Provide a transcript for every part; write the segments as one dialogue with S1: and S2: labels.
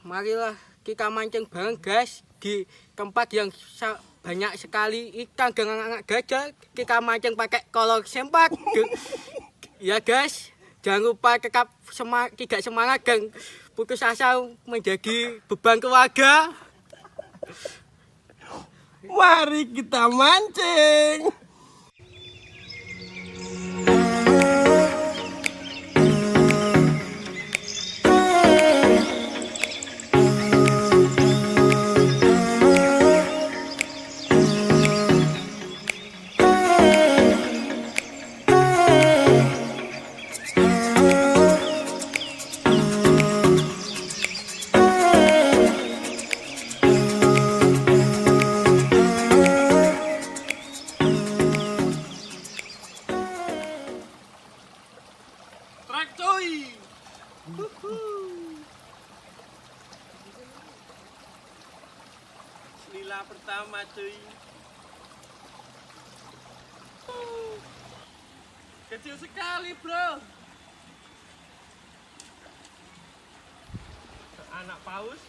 S1: marilah kita mancing bareng guys di tempat yang banyak sekali ikan dengan anak gajah. Kita mancing pakai kolor sempak. Ya guys, jangan lupa tetap tidak semangat dan putus asa menjadi beban keluarga.
S2: Mari kita mancing. Nila pertama cuy. Kecil sekali bro. Anak paus.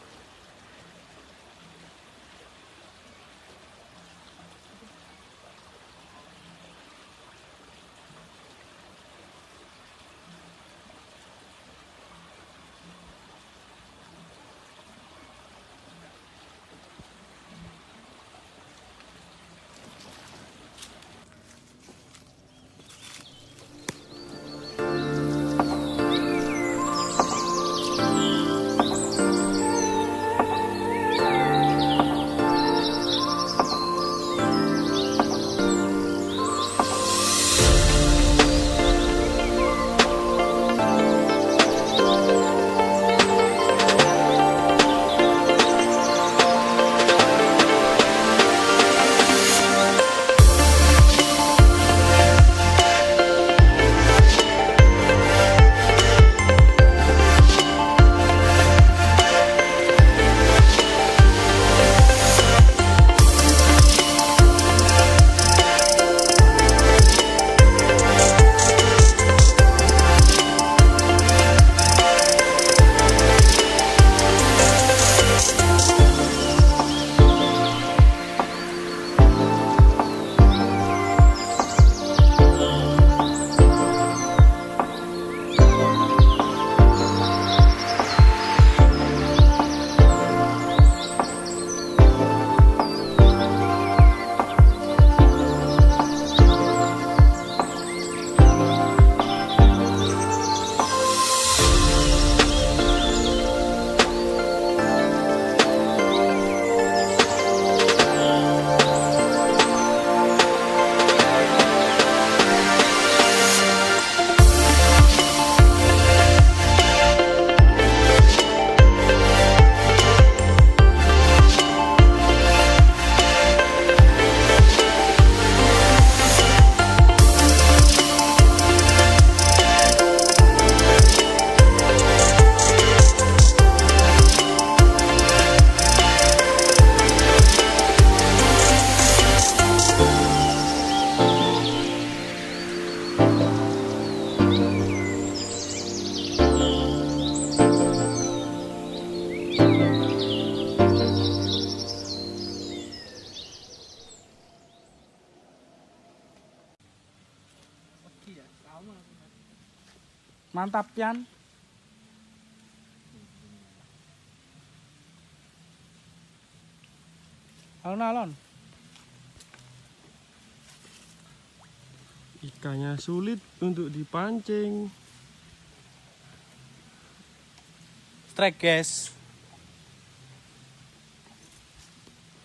S3: Mantap Yan. Alon-alon.
S2: Ikannya sulit untuk dipancing.
S3: Strike guys.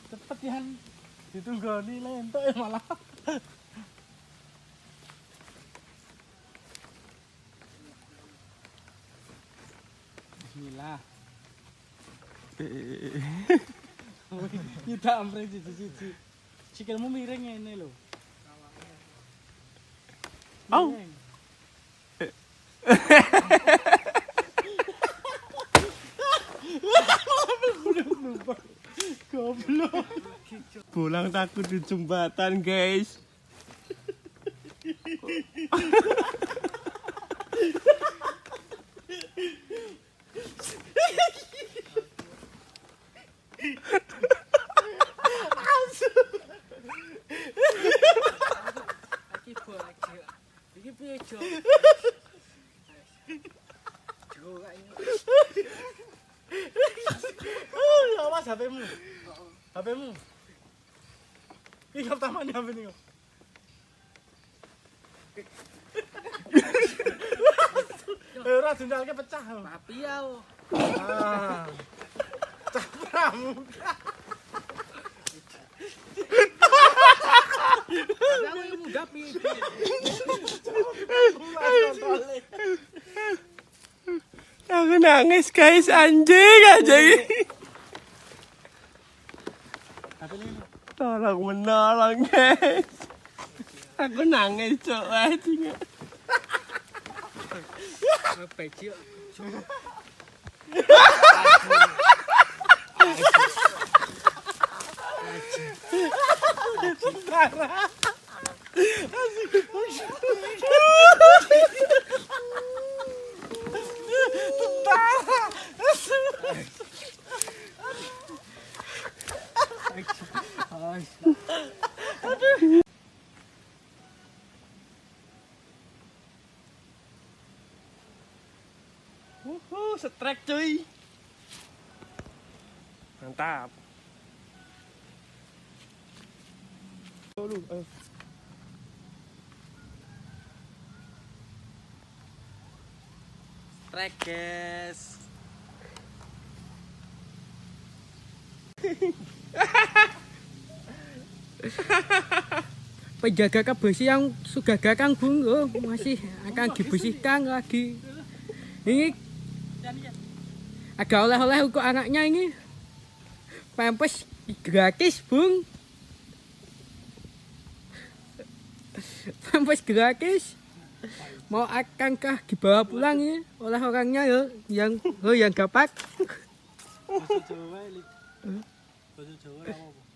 S3: Cepet Yan. Ditunggoni lentok ya malah. Bismillah. Kita amre cici. Sikilmu miring ngene lho.
S2: Au.
S3: Goblok.
S2: Pulang takut di jembatan, guys.
S3: HP-mu. HP-mu. Iki kok tamane HP ini kok. Ora jendalke pecah.
S1: Tapi ya.
S3: Ah. Pecah pramuka.
S1: Aku yang muda piye.
S2: Aku nangis guys, anjing anjing.
S3: HP ini.
S2: Tolong menolong guys. Aku nangis cok anjing.
S1: Peci.
S2: Strike cuy. Mantap.
S1: Strike guys. Penjaga kebersihan yang sudah gagang bung, oh, masih akan dibersihkan lagi. Ini ada oleh-oleh untuk anaknya ini. Pampers gratis bung. Pampers gratis. Mau akankah dibawa pulang ya oleh orangnya ya yang dapat.
S3: Bahasa Jawa ini. Bahasa Jawa apa?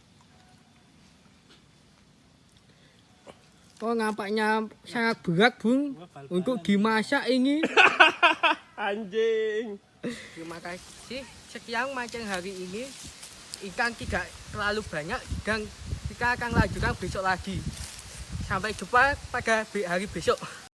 S1: Oh nampaknya sangat berat bung untuk dimasak ini.
S2: Anjing.
S1: Terima kasih. Sekian mancing hari ini. Ikan tidak terlalu banyak dan kita akan lanjutkan besok lagi. Sampai jumpa pada hari besok.